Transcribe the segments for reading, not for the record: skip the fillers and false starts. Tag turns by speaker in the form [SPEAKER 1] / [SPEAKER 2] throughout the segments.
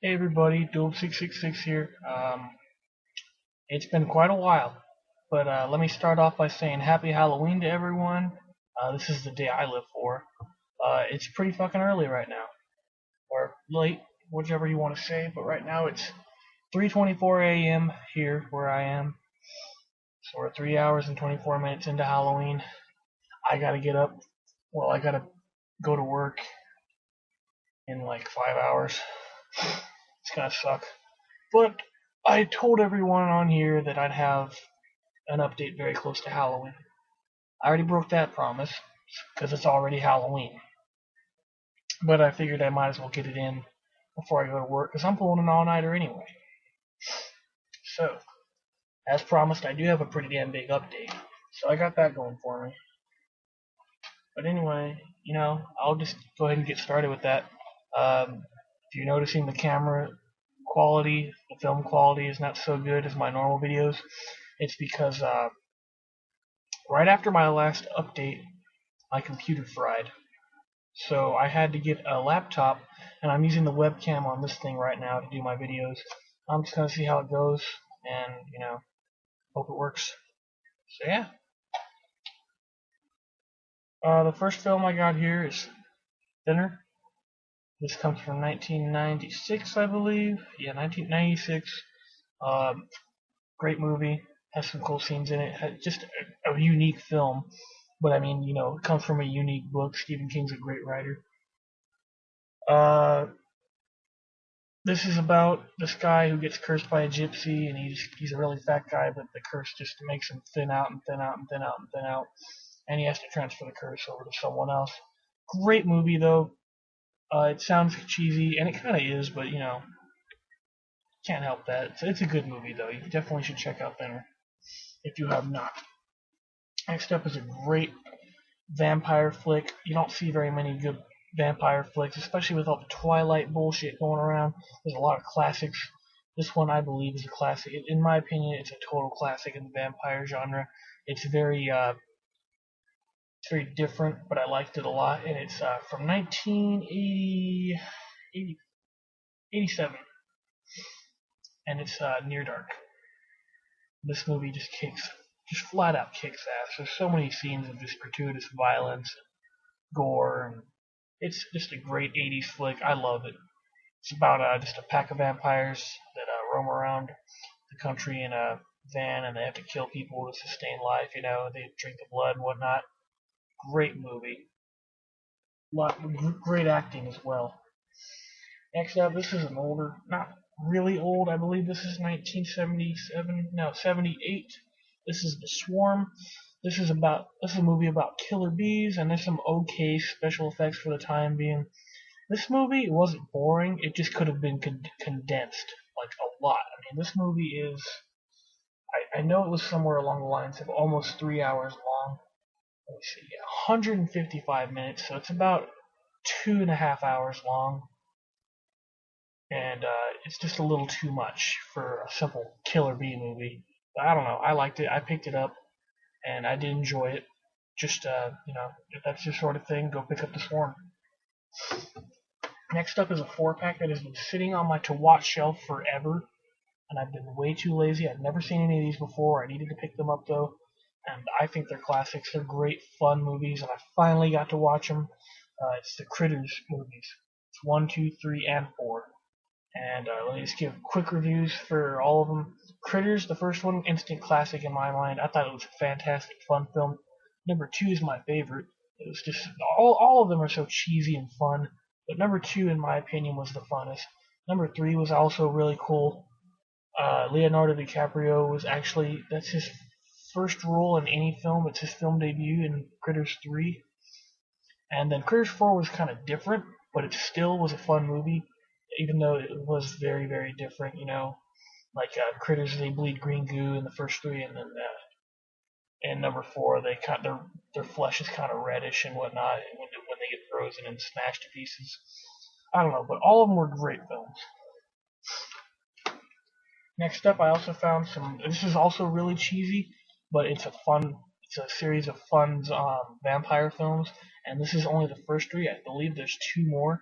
[SPEAKER 1] Hey everybody, Doob666 here. It's been quite a while, but let me start off by saying Happy Halloween to everyone. This is the day I live for. It's pretty fucking early right now, or late, whichever you want to say, but right now it's 3:24 a.m. here where I am. So we're 3 hours and 24 minutes into Halloween. I gotta get up. Well, I gotta go to work in like 5 hours. It's gonna suck. But I told everyone on here that I'd have an update very close to Halloween. I already broke that promise because it's already Halloween. But I figured I might as well get it in before I go to work because I'm pulling an all-nighter anyway. So, as promised, I do have a pretty damn big update. So I got that going for me. But anyway, I'll just go ahead and get started with that. If you're noticing the camera quality, the film quality is not so good as my normal videos, it's because right after my last update, my computer fried. So I had to get a laptop, and I'm using the webcam on this thing right now to do my videos. I'm just gonna see how it goes, and hope it works. So yeah. The first film I got here is Thinner. This comes from 1996, I believe. Yeah, 1996. Um, Great movie. Has some cool scenes in it. Has just a unique film. But I mean, it comes from a unique book. Stephen King's a great writer. Uh, This is about this guy who gets cursed by a gypsy, and he's a really fat guy, but the curse just makes him thin out and thin out and thin out and thin out, and he has to transfer the curse over to someone else. Great movie though. It sounds cheesy, and it kind of is, but can't help that. It's a good movie though. You definitely should check out Thinner if you have not. Next up is a great vampire flick. You don't see very many good vampire flicks, especially with all the Twilight bullshit going around. There's a lot of classics. This one, I believe, is a classic. In my opinion, it's a total classic in the vampire genre. It's very different, but I liked it a lot. And it's from 1980, 87, and it's Near Dark. This movie just flat out kicks ass. There's so many scenes of just gratuitous violence, gore, and it's just a great 80s flick. I love it. It's about just a pack of vampires that roam around the country in a van, and they have to kill people to sustain life. They drink the blood and whatnot. Great movie. Great acting as well. Next up, this is an older, not really old. I believe this is 1977. No, 78. This is The Swarm. This is a movie about killer bees, and there's some okay special effects for the time being. This movie wasn't boring. It just could have been condensed like a lot. I mean, this movie is. I know it was somewhere along the lines of almost 3 hours long. Let me see, yeah, 155 minutes, so it's about 2.5 hours long, and it's just a little too much for a simple killer bee movie. But I don't know. I liked it. I picked it up, and I did enjoy it. Just if that's your sort of thing, go pick up The Swarm. Next up is a 4-pack that has been sitting on my to-watch shelf forever, and I've been way too lazy. I've never seen any of these before. I needed to pick them up though, and I think they're classics. They're great, fun movies, and I finally got to watch them. It's the Critters movies. It's 1, 2, 3, and 4. And let me just give quick reviews for all of them. Critters, the first one, instant classic in my mind. I thought it was a fantastic, fun film. Number 2 is my favorite. It was just all of them are so cheesy and fun, but number 2, in my opinion, was the funnest. Number 3 was also really cool. Leonardo DiCaprio was actually that's his first role in any film. It's his film debut in Critters 3, and then Critters 4 was kind of different, but it still was a fun movie, even though it was very very different. Like Critters, they bleed green goo in the first three, and then in number 4 they their flesh is kind of reddish and whatnot when they get frozen and smashed to pieces. I don't know, but all of them were great films. Next up, I also found some. This is also really cheesy, but it's a fun. It's a series of fun vampire films, and this is only the first 3. I believe there's 2 more,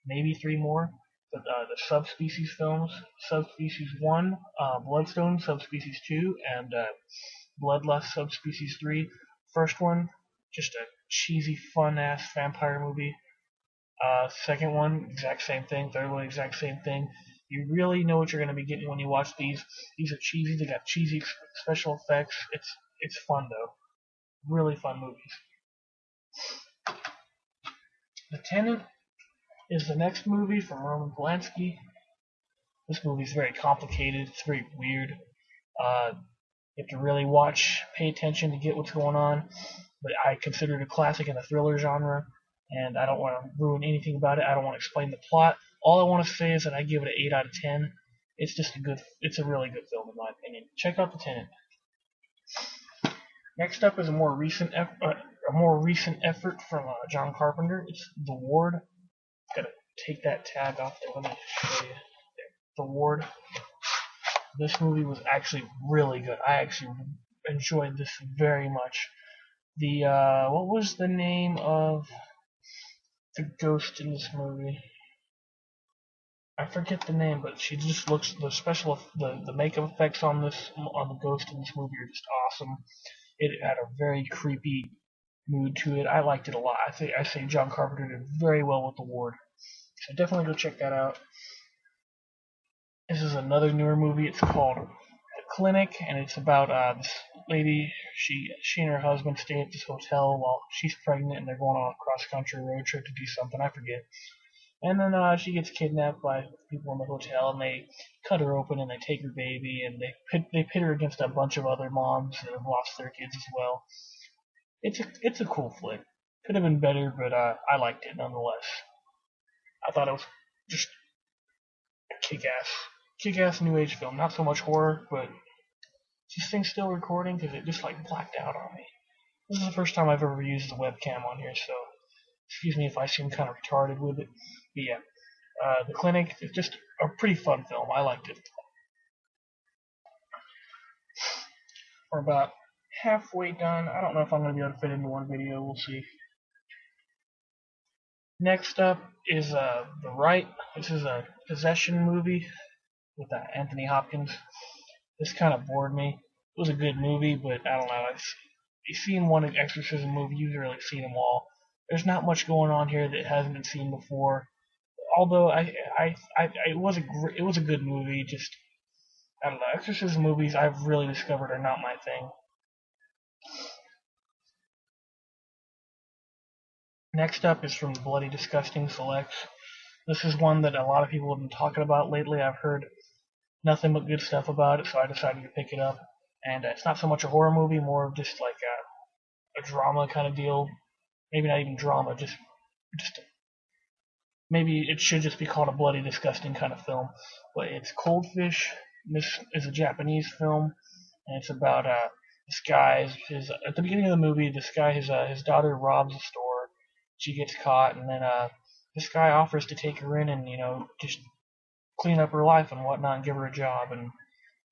[SPEAKER 1] maybe 3 more. the subspecies films. Subspecies 1, Bloodstone, Subspecies 2, and Bloodlust, Subspecies 3. First one, just a cheesy, fun-ass vampire movie. Second one, exact same thing. Third one, exact same thing. You really know what you're going to be getting when you watch these. These are cheesy. They got cheesy special effects. It's fun though. Really fun movies. The Tenant is the next movie from Roman Polanski. This movie is very complicated. It's very weird. You have to really watch, pay attention to get what's going on. But I consider it a classic in the thriller genre, and I don't want to ruin anything about it. I don't want to explain the plot. All I want to say is that I give it an 8 out of 10. It's a really good film in my opinion. Check out The Tenant. Next up is a more recent effort from John Carpenter. It's The Ward. Gotta take that tag off there. Let me show you. The Ward. This movie was actually really good. I actually enjoyed this very much. The what was the name of the ghost in this movie? I forget the name, but she just looks the makeup effects on the ghost in this movie are just awesome. It had a very creepy mood to it. I liked it a lot. I say John Carpenter did very well with The Ward. So definitely go check that out. This is another newer movie. It's called The Clinic, and it's about this lady. She and her husband stay at this hotel while she's pregnant, and they're going on a cross-country road trip to do something. I forget. And then she gets kidnapped by people in the hotel, and they cut her open, and they take her baby, and they pit her against a bunch of other moms that have lost their kids as well. It's a cool flick. Could have been better, but I liked it nonetheless. I thought it was just kick-ass new age film. Not so much horror, but is this thing still recording? Because it just like blacked out on me. This is the first time I've ever used the webcam on here, so excuse me if I seem kind of retarded with it. But yeah, The Clinic is just a pretty fun film. I liked it. We're about halfway done. I don't know if I'm going to be able to fit into one video. We'll see. Next up is The Right. This is a possession movie with Anthony Hopkins. This kind of bored me. It was a good movie, but I don't know. You've seen one exorcism movie, you've really seen them all. There's not much going on here that hasn't been seen before. Although it was a good movie. Just I don't know. Exorcism movies I've really discovered are not my thing. Next up is from the Bloody Disgusting Selects. This is one that a lot of people have been talking about lately. I've heard nothing but good stuff about it, so I decided to pick it up. And it's not so much a horror movie, more of just like a drama kind of deal. Maybe not even drama, just maybe it should just be called a bloody disgusting kind of film. But it's Cold Fish. This is a Japanese film, and it's about this guy. At the beginning of the movie, this guy his daughter robs a store. She gets caught, and then this guy offers to take her in and just clean up her life and whatnot, and give her a job and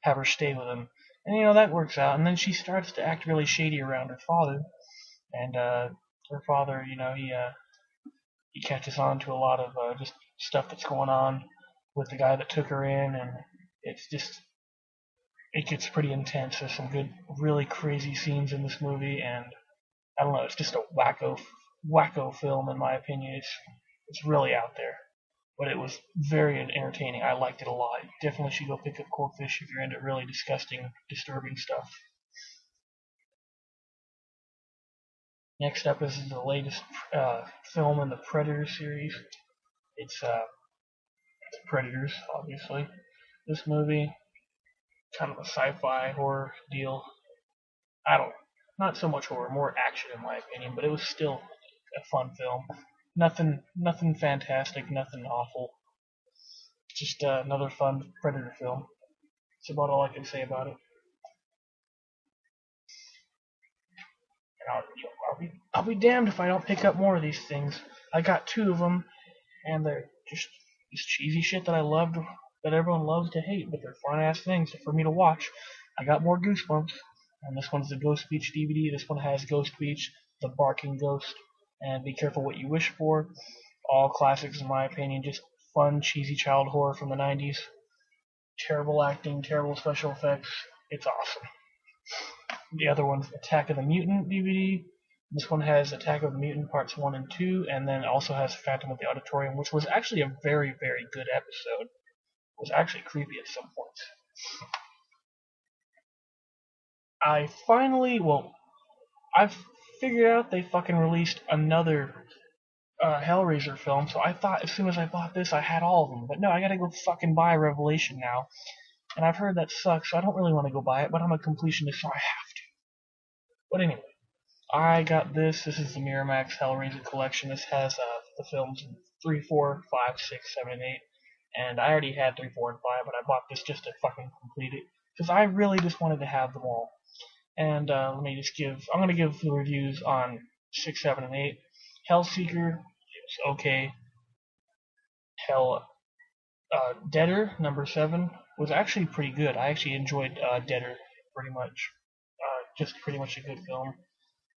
[SPEAKER 1] have her stay with him. And that works out. And then she starts to act really shady around her father, and her father, he catches on to a lot of just stuff that's going on with the guy that took her in, and it gets pretty intense. There's some good, really crazy scenes in this movie, and I don't know, it's just a wacko film in my opinion. It's really out there, but it was very entertaining. I liked it a lot. You definitely should go pick up Cold Fish if you're into really disgusting, disturbing stuff. Next up is the latest film in the Predator series. It's Predators, obviously. This movie, kind of a sci-fi horror deal. Not so much horror, more action in my opinion, but it was still a fun film. Nothing fantastic, nothing awful. Just another fun Predator film. That's about all I can say about it. And I'll be damned if I don't pick up more of these things. I got 2 of them, and they're just cheesy shit that I loved, that everyone loves to hate, but they're fun ass things for me to watch. I got more Goosebumps, and this one's the Ghost Beach DVD. This one has Ghost Beach, The Barking Ghost, and Be Careful What You Wish For. All classics in my opinion, just fun, cheesy child horror from the 90s. Terrible acting, terrible special effects. It's awesome. The other one's Attack of the Mutant DVD. This one has Attack of the Mutant Parts 1 and 2, and then also has Phantom of the Auditorium, which was actually a very, very good episode. It was actually creepy at some points. I've figured out they fucking released another Hellraiser film, so I thought as soon as I bought this I had all of them, but no, I gotta go fucking buy Revelation now. And I've heard that sucks, so I don't really want to go buy it, but I'm a completionist, so I have to. But anyway, I got this. This is the Miramax Hellraiser collection. This has the films 3, 4, 5, 6, 7, and 8. And I already had 3, 4, and 5, but I bought this just to fucking complete it. Because I really just wanted to have them all. And I'm going to give the reviews on 6, 7, and 8. Hellseeker, it was okay. Deader, number 7, was actually pretty good. I actually enjoyed Deader pretty much. Just pretty much a good film.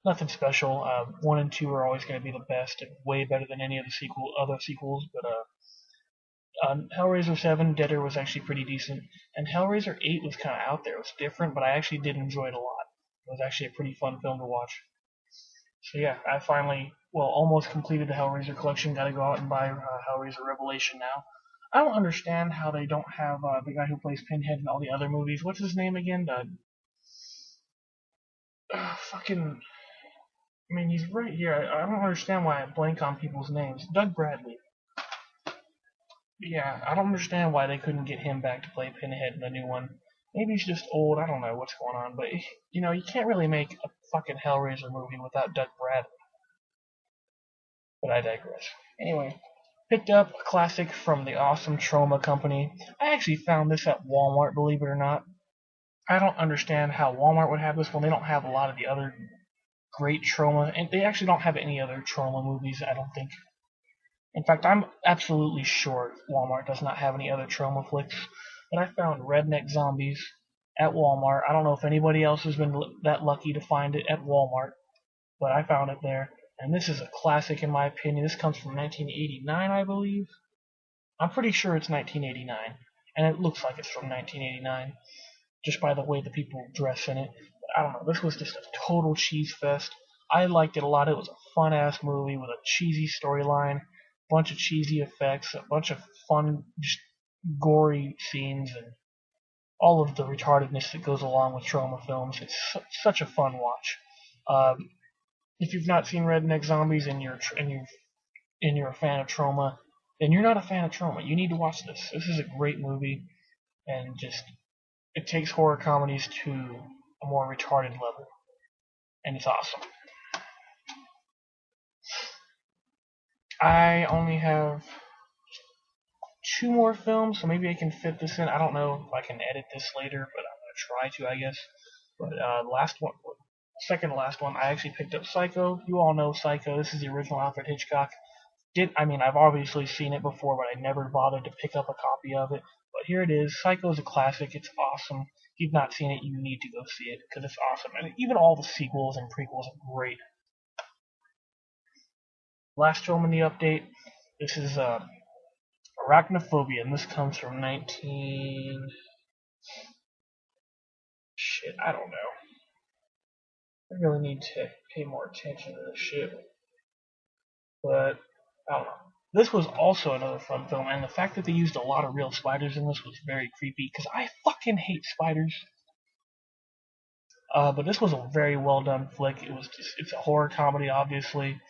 [SPEAKER 1] Nothing special. 1 and 2 are always going to be the best, and way better than any of the other sequels. But Hellraiser 7, Deader was actually pretty decent, and Hellraiser 8 was kind of out there. It was different, but I actually did enjoy it a lot. It was actually a pretty fun film to watch. So yeah, I finally, almost completed the Hellraiser collection. Got to go out and buy Hellraiser Revelation now. I don't understand how they don't have the guy who plays Pinhead in all the other movies. What's his name again? He's right here. I don't understand why I blank on people's names. Doug Bradley. Yeah, I don't understand why they couldn't get him back to play Pinhead in the new one. Maybe he's just old. I don't know what's going on. But, you can't really make a fucking Hellraiser movie without Doug Bradley. But I digress. Anyway, picked up a classic from the awesome Troma company. I actually found this at Walmart, believe it or not. I don't understand how Walmart would have this when they don't have a lot of the other great Troma, and they actually don't have any other Troma movies, I don't think. In fact, I'm absolutely sure Walmart does not have any other Troma flicks. But I found Redneck Zombies at Walmart. I don't know if anybody else has been that lucky to find it at Walmart, but I found it there. And this is a classic in my opinion. This comes from 1989, I believe. I'm pretty sure it's 1989, and it looks like it's from 1989, just by the way the people dress in it. But I don't know, this was just a total cheese fest. I liked it a lot. It was a fun-ass movie with a cheesy storyline, a bunch of cheesy effects, a bunch of fun, just gory scenes, and all of the retardedness that goes along with Troma films. It's such a fun watch. If you've not seen Redneck Zombies and you're a fan of Troma, then you're not a fan of Troma. You need to watch this. This is a great movie, and it takes horror comedies to a more retarded level, and it's awesome. I only have 2 more films, so maybe I can fit this in. I don't know if I can edit this later, but I'm gonna try to, I guess. But second to last one, I actually picked up Psycho. You all know Psycho. This is the original Alfred Hitchcock. I've obviously seen it before, but I never bothered to pick up a copy of it. But here it is. Psycho is a classic. It's awesome. If you've not seen it, you need to go see it because it's awesome. And even all the sequels and prequels are great. Last film in the update. This is Arachnophobia, and this comes from I don't know. I really need to pay more attention to this shit. But, I don't know. This was also another fun film, and the fact that they used a lot of real spiders in this was very creepy, because I fucking hate spiders. But this was a very well done flick. It's a horror comedy, obviously.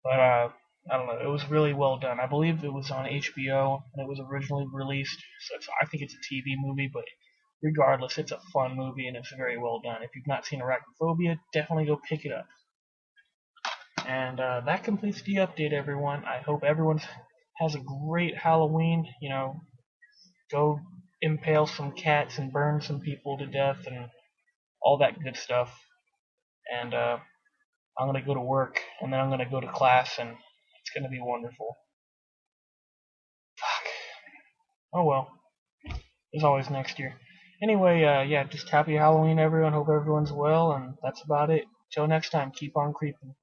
[SPEAKER 1] But, I don't know, it was really well done. I believe it was on HBO, and it was originally released, so I think it's a TV movie, but regardless, it's a fun movie, and it's very well done. If you've not seen Arachnophobia, definitely go pick it up. And that completes the update, everyone. I hope everyone has a great Halloween. Go impale some cats and burn some people to death and all that good stuff. And I'm going to go to work, and then I'm going to go to class, and it's going to be wonderful. Fuck. Oh well. There's always next year. Anyway, just happy Halloween, everyone. Hope everyone's well, and that's about it. Till next time, keep on creeping.